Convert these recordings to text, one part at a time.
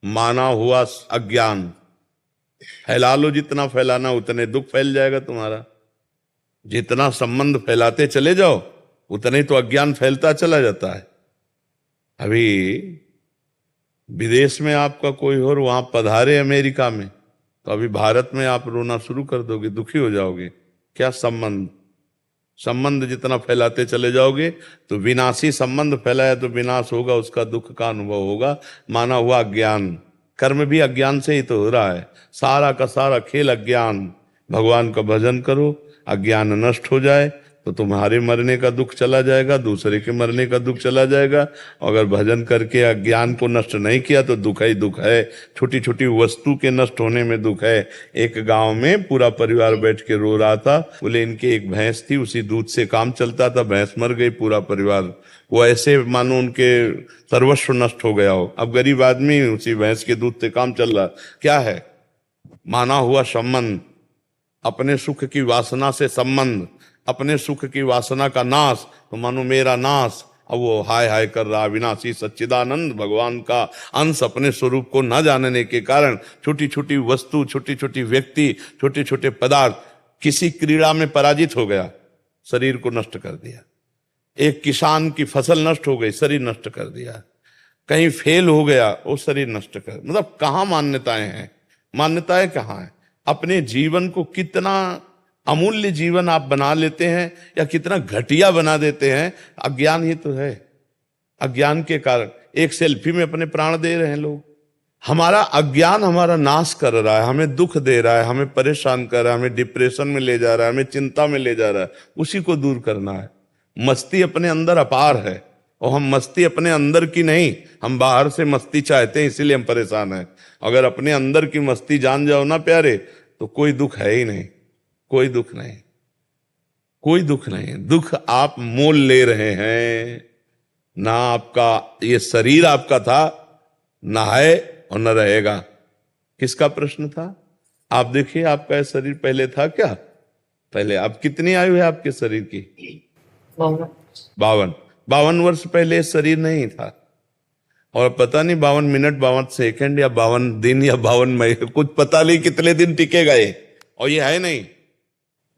माना हुआ अज्ञान। फैला लो, जितना फैलाना उतने दुख फैल जाएगा तुम्हारा। जितना संबंध फैलाते चले जाओ उतने ही तो अज्ञान फैलता चला जाता है। अभी विदेश में आपका कोई और वहां पधारे अमेरिका में, तो अभी भारत में आप रोना शुरू कर दोगे, दुखी हो जाओगे। क्या संबंध? संबंध जितना फैलाते चले जाओगे तो विनाशी संबंध फैलाया तो विनाश होगा, उसका दुख का अनुभव होगा। माना हुआ अज्ञान, कर्म भी अज्ञान से ही तो हो रहा है। सारा का सारा खेल अज्ञान। भगवान का भजन करो, अज्ञान नष्ट हो जाए तो तुम्हारे मरने का दुख चला जाएगा, दूसरे के मरने का दुख चला जाएगा। अगर भजन करके अज्ञान को नष्ट नहीं किया तो दुख ही दुख है। छोटी छोटी वस्तु के नष्ट होने में दुख है। एक गांव में पूरा परिवार बैठ के रो रहा था। बोले इनके एक भैंस थी, उसी दूध से काम चलता था, भैंस मर गई, पूरा परिवार वो ऐसे मानो उनके सर्वस्व नष्ट हो गया हो। अब गरीब आदमी उसी भैंस के दूध से काम चल रहा। क्या है? माना हुआ संबंध, अपने सुख की वासना से संबंध, अपने सुख की वासना का नाश, तो मानो मेरा नाश। अब वो हाय हाय कर रहा। विनाशी सच्चिदानंद भगवान का अंश अपने स्वरूप को न जानने के कारण छोटी छोटी वस्तु, छोटी छोटी व्यक्ति, छोटे छोटे पदार्थ, किसी क्रीड़ा में पराजित हो गया, शरीर को नष्ट कर दिया। एक किसान की फसल नष्ट हो गई, शरीर नष्ट कर दिया। कहीं फेल हो गया, वो शरीर नष्ट कर। मतलब कहाँ मान्यताएं हैं? मान्यताएं कहाँ है? अपने जीवन को कितना अमूल्य जीवन आप बना लेते हैं या कितना घटिया बना देते हैं, अज्ञान ही तो है। अज्ञान के कारण एक सेल्फी में अपने प्राण दे रहे हैं लोग। हमारा अज्ञान हमारा नाश कर रहा है, हमें दुख दे रहा है, हमें परेशान कर रहा है, हमें डिप्रेशन में ले जा रहा है, हमें चिंता में ले जा रहा है। उसी को दूर करना है। मस्ती अपने अंदर अपार है, और हम मस्ती अपने अंदर की नहीं, हम बाहर से मस्ती चाहते हैं, इसीलिए हम परेशान हैं। अगर अपने अंदर की मस्ती जान जाओ ना प्यारे, तो कोई दुख है ही नहीं। कोई दुख नहीं, कोई दुख नहीं। दुख आप मोल ले रहे हैं ना। आपका ये शरीर आपका था, ना है और न रहेगा। किसका प्रश्न था? आप देखिए, आपका ये शरीर पहले था क्या? पहले आप कितनी आयु है आपके शरीर की? 52। 52 वर्ष पहले शरीर नहीं था। और पता नहीं 52 मिनट, 52 सेकंड या 52 दिन या 52 महीने, कुछ पता नहीं कितने दिन टिकेगा ये। और ये है नहीं,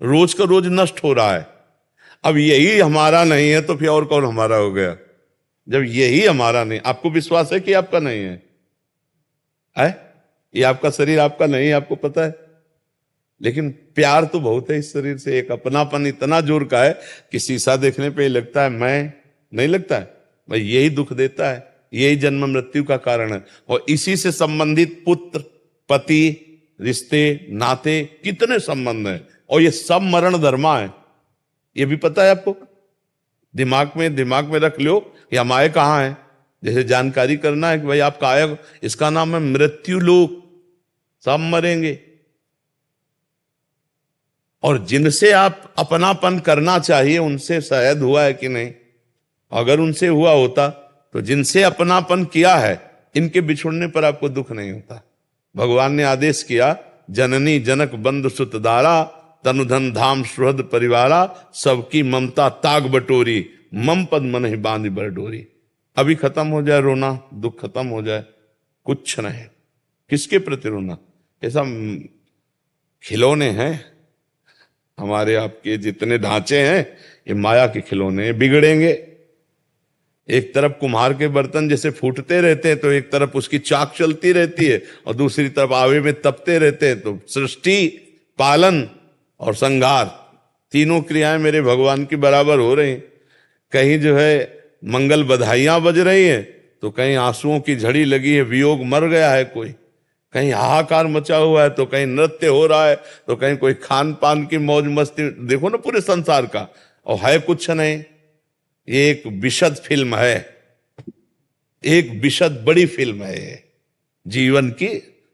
रोज का रोज नष्ट हो रहा है। अब यही हमारा नहीं है तो फिर और कौन हमारा हो गया? जब यही हमारा नहीं, आपको विश्वास है कि आपका नहीं है? ये आपका शरीर आपका नहीं है, आपको पता है। लेकिन प्यार तो बहुत है इस शरीर से। एक अपनापन इतना जोर का है कि शीशा देखने पे लगता है मैं, नहीं लगता है भाई। यही दुख देता है, यही जन्म मृत्यु का कारण है। और इसी से संबंधित पुत्र, पति, रिश्ते, नाते, कितने संबंध हैं। और ये सब मरण धर्मा है, ये भी पता है आपको। दिमाग में रख लो, ये हमारे कहाँ है। जैसे जानकारी करना है कि भाई आपका आया, इसका नाम है मृत्यु लोक। सब मरेंगे। और जिनसे आप अपनापन करना चाहिए उनसे शायद हुआ है कि नहीं। अगर उनसे हुआ होता तो जिनसे अपनापन किया है, इनके बिछुड़ने पर आपको दुख नहीं होता। भगवान ने आदेश किया, जननी जनक बंधु सुत दारा, तनुधन धाम सुहृद परिवारा, सबकी ममता ताग बटोरी, मम पद मन ही बांध बर डोरी। अभी खत्म हो जाए रोना, दुख खत्म हो जाए, कुछ नहीं। किसके प्रति रोना? ऐसा खिलौने हैं हमारे आपके, जितने ढांचे हैं ये माया के खिलौने, बिगड़ेंगे। एक तरफ कुम्हार के बर्तन जैसे फूटते रहते हैं, तो एक तरफ उसकी चाक चलती रहती है, और दूसरी तरफ आवे में तपते रहते हैं। तो सृष्टि, पालन और संहार, तीनों क्रियाएं मेरे भगवान की बराबर हो रही। कहीं जो है मंगल बधाइयां बज रही हैं, तो कहीं आंसुओं की झड़ी लगी है, वियोग मर गया है कोई, कहीं हाहाकार मचा हुआ है, तो कहीं नृत्य हो रहा है, तो कहीं कोई खान पान की मौज मस्ती। देखो ना पूरे संसार का, और है कुछ नहीं। ये एक विशद फिल्म है, एक विशद बड़ी फिल्म है ये जीवन की।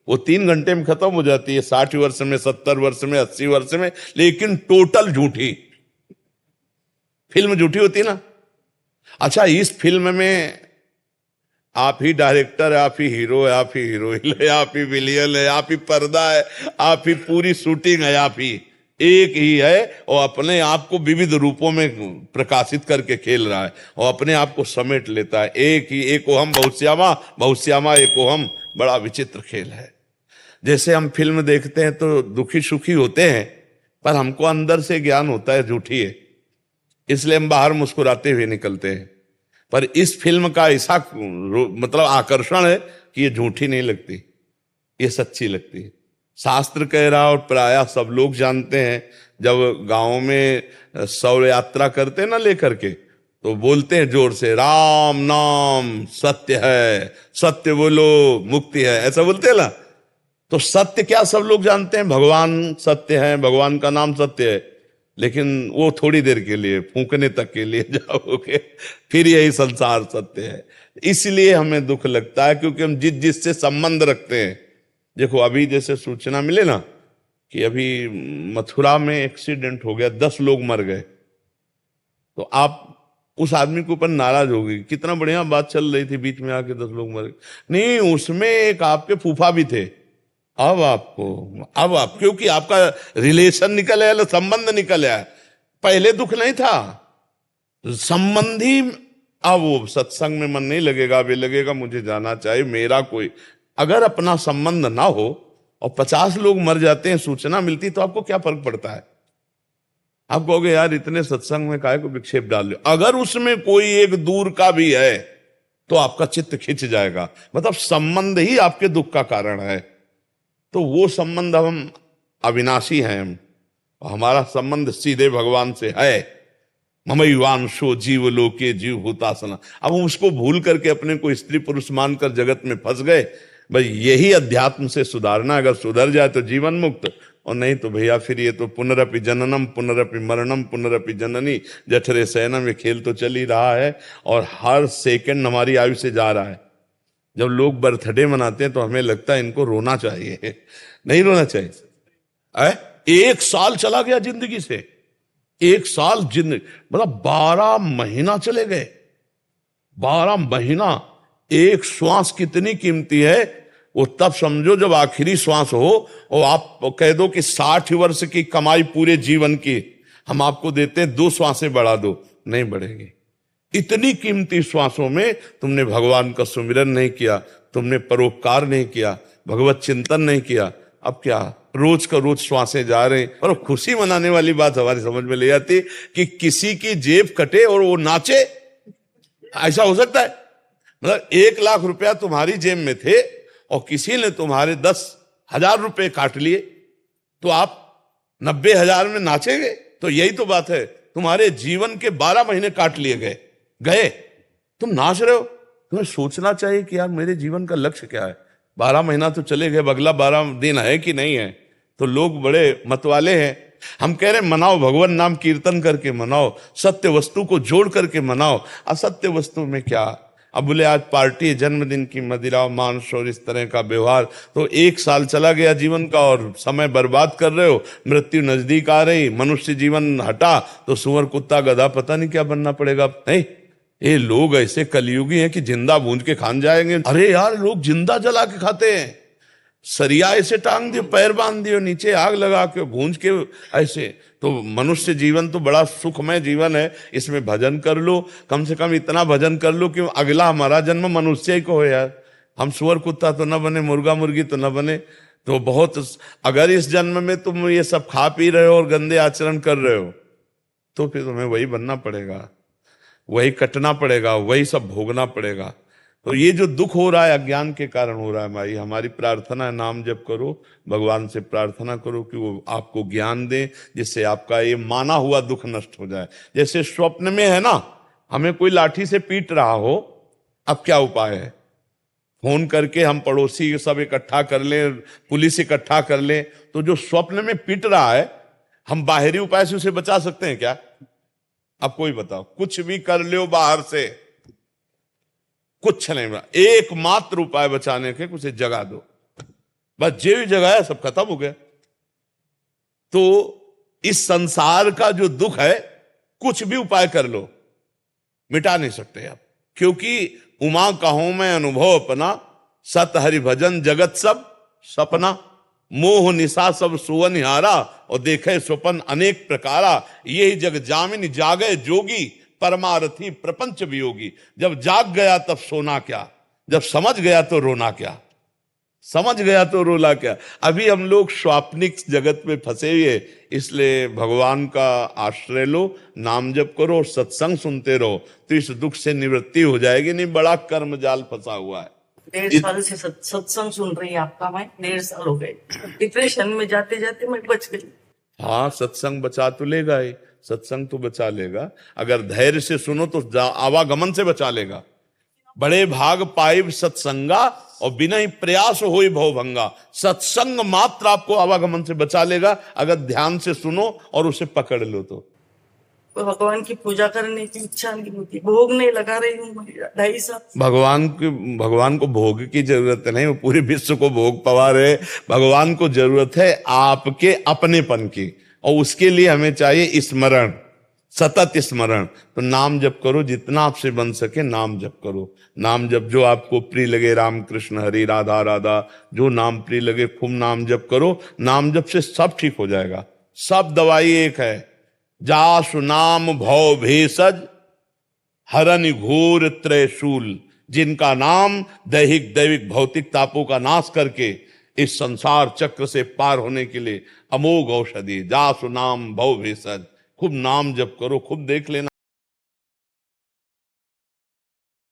वो 3 घंटे में खत्म हो जाती है, 60 वर्ष में, 70 वर्ष में, 80 वर्ष में, लेकिन टोटल झूठी फिल्म। झूठी होती ना। अच्छा, इस फिल्म में आप ही डायरेक्टर है, आप ही हीरो है, आप ही हीरोइन है, आप ही विलियन है, आप ही पर्दा है, आप ही पूरी शूटिंग है, आप ही। एक ही है और अपने आप को विविध रूपों में प्रकाशित करके खेल रहा है और अपने आप को समेट लेता है। एक ही, एको हम बहुश्यामा, बहुश्यामा एको हम। बड़ा विचित्र खेल है। जैसे हम फिल्म देखते हैं तो दुखी सुखी होते हैं, पर हमको अंदर से ज्ञान होता है झूठी है, इसलिए हम बाहर मुस्कुराते हुए निकलते हैं। पर इस फिल्म का ऐसा मतलब आकर्षण है कि ये झूठी नहीं लगती, ये सच्ची लगती है। शास्त्र कह रहा और प्रायः सब लोग जानते हैं, जब गांव में शव यात्रा करते ना लेकर के, तो बोलते हैं जोर से, राम नाम सत्य है, सत्य बोलो मुक्ति है, ऐसा बोलते हैं ना। तो सत्य क्या सब लोग जानते हैं, भगवान सत्य है, भगवान का नाम सत्य है, लेकिन वो थोड़ी देर के लिए, फूंकने तक के लिए जाओगे, फिर यही संसार सत्य है। इसलिए हमें दुख लगता है, क्योंकि हम जिससे संबंध रखते हैं। देखो अभी जैसे सूचना मिले ना कि अभी मथुरा में एक्सीडेंट हो गया, 10 लोग मर गए, तो आप उस आदमी के ऊपर नाराज हो गई, कितना बढ़िया बात चल रही थी, बीच में आके 10 लोग मर गए। नहीं, उसमें एक आपके फूफा भी थे। अब आप क्योंकि आपका रिलेशन निकल आया, संबंध निकल आया, पहले दुख नहीं था। संबंधी, अब वो सत्संग में मन नहीं लगेगा, वे लगेगा मुझे जाना चाहिए, मेरा कोई, अगर अपना संबंध ना हो और 50 लोग मर जाते हैं, सूचना मिलती, तो आपको क्या फर्क पड़ता है? आप कहोगे यार इतने सत्संग में काहे को विक्षेप डाल लो। अगर उसमें कोई एक दूर का भी है तो आपका चित्त खिंच जाएगा, मतलब संबंध ही आपके दुख का कारण है। तो वो संबंध, हम अविनाशी हैं, हमारा संबंध सीधे भगवान से है। ममैवांशो जीव लोके जीव भूतासना। अब हम उसको भूल करके अपने को स्त्री पुरुष मानकर जगत में फंस गए। भाई यही अध्यात्म से सुधारना, अगर सुधर जाए तो जीवन मुक्त, और नहीं तो भैया फिर ये तो पुनरपि जननम पुनरपि मरणम पुनरपि जननी जठरे शयनम, ये खेल तो चल ही रहा है और हर सेकंड हमारी आयु से जा रहा है। जब लोग बर्थडे मनाते हैं तो हमें लगता है इनको रोना चाहिए, नहीं रोना चाहिए। 1 साल चला गया जिंदगी से, 1 साल जिंदगी, मतलब 12 महीना चले गए। 12 महीना, एक श्वास कितनी कीमती है वो तब समझो जब आखिरी श्वास हो और आप कह दो कि 60 वर्ष की कमाई पूरे जीवन की हम आपको देते हैं, 2 श्वासें बढ़ा दो, नहीं बढ़ेगी। इतनी कीमती श्वासों में तुमने भगवान का सुमिरन नहीं किया, तुमने परोपकार नहीं किया, भगवत चिंतन नहीं किया। अब क्या रोज का रोज श्वासें जा रहे हैं। और खुशी मनाने वाली बात हमारी समझ में ले आती कि किसी की जेब कटे और वो नाचे, ऐसा हो सकता है? मतलब 1 लाख रुपया तुम्हारी जेब में थे और किसी ने तुम्हारे 10,000 रुपए काट लिए, तो आप 90,000 में नाचेंगे? तो यही तो बात है, तुम्हारे जीवन के 12 महीने काट लिए गए, तुम नाच रहे हो। तुम्हें सोचना चाहिए कि यार मेरे जीवन का लक्ष्य क्या है। 12 महीना तो चले गए, अगला 12 दिन है कि नहीं है? तो लोग बड़े मतवाले हैं। हम कह रहे मनाओ, भगवान नाम कीर्तन करके मनाओ, सत्य वस्तु को जोड़ करके मनाओ। असत्य वस्तु में क्या? अब बोले आज पार्टी, जन्मदिन की मदिरा मांस और इस तरह का व्यवहार, तो 1 साल चला गया जीवन का और समय बर्बाद कर रहे हो। मृत्यु नजदीक आ रही, मनुष्य जीवन हटा तो सुअर कुत्ता गधा पता नहीं क्या बनना पड़ेगा। नहीं, ये लोग ऐसे कलयुगी हैं कि जिंदा भूंज के खान जाएंगे। अरे यार लोग जिंदा जला के खाते हैं, सरिया ऐसे टांग दियो, पैर बांध दियो, नीचे आग लगा के भूंज के ऐसे। तो मनुष्य जीवन तो बड़ा सुखमय जीवन है, इसमें भजन कर लो, कम से कम इतना भजन कर लो कि अगला हमारा जन्म मनुष्य ही को हो यार। हम सुअर कुत्ता तो न बने, मुर्गा मुर्गी तो न बने। तो बहुत, अगर इस जन्म में तुम ये सब खा पी रहे हो और गंदे आचरण कर रहे हो तो फिर तुम्हें वही बनना पड़ेगा, वही कटना पड़ेगा, वही सब भोगना पड़ेगा। तो ये जो दुख हो रहा है अज्ञान के कारण हो रहा है भाई। हमारी प्रार्थना है, नाम जप करो, भगवान से प्रार्थना करो कि वो आपको ज्ञान दे, जिससे आपका ये माना हुआ दुख नष्ट हो जाए। जैसे स्वप्न में है ना, हमें कोई लाठी से पीट रहा हो, अब क्या उपाय है? फोन करके हम पड़ोसी सब इकट्ठा कर लें, पुलिस इकट्ठा कर लें। तो जो स्वप्न में पीट रहा है, हम बाहरी उपाय से उसे बचा सकते हैं क्या? अब कोई बताओ, कुछ भी कर लो बाहर से, कुछ नहीं। एकमात्र उपाय बचाने के, उसे जगा दो, बस। जे जगाया सब खत्म हो गया। तो इस संसार का जो दुख है, कुछ भी उपाय कर लो, मिटा नहीं सकते आप। क्योंकि उमा कहूं मैं अनुभव अपना, सत हरि भजन जगत सब सपना। मोह निशा सब सुवन हारा, और देखे स्वपन अनेक प्रकारा। यही जग जामिन जागे जोगी, परमारथी प्रपंच वियोगी। जब जाग गया तब सोना क्या, जब समझ गया तो रोना क्या, समझ गया तो रोला क्या। अभी हम लोग स्वाप्निक जगत में फंसे हुए, इसलिए भगवान का आश्रय लो, नाम जप करो, सत्संग सुनते रहो, तो इस दुख से निवृत्ति हो जाएगी। नहीं बड़ा कर्म जाल फंसा हुआ है। 1.5 साल से सत्संग सुन रही है आपका, मैं 1.5 साल हो गए, डिप्रेशन में जाते जाते मैं बच गई। हाँ, सत्संग बचा तो लेगा ही, सत्संग तो बचा लेगा। अगर धैर्य से सुनो तो आवागमन से बचा लेगा। बड़े भाग पाइब सत्संगा, और बिना ही प्रयास होई भवभंगा। सत्संग मात्र आपको आवागमन से बचा लेगा, अगर ध्यान से सुनो और उसे पकड़ लो तो। भगवान की पूजा करने की इच्छा नहीं होती, भोग नहीं लगा रही हूँ 2.5 साल। भगवान को भोग की जरूरत नहीं, वो पूरे विश्व को भोग पवा रहे। भगवान को जरूरत है आपके अपनेपन की, और उसके लिए हमें चाहिए स्मरण, सतत स्मरण। तो नाम जप करो, जितना आपसे बन सके नाम जप करो। नाम जप जो आपको प्रिय लगे, राम कृष्ण हरि राधा राधा, जो नाम प्रिय लगे खूब नाम जप करो। नाम जप से सब ठीक हो जाएगा, सब दवाई एक है। जासु नाम भव भेषज, हरन घोर त्रयशूल। जिनका नाम दैहिक दैविक भौतिक तापों का नाश करके इस संसार चक्र से पार होने के लिए अमोघ औषधि। जासु नाम भव भेषज, खूब नाम जप करो, खूब देख लेना।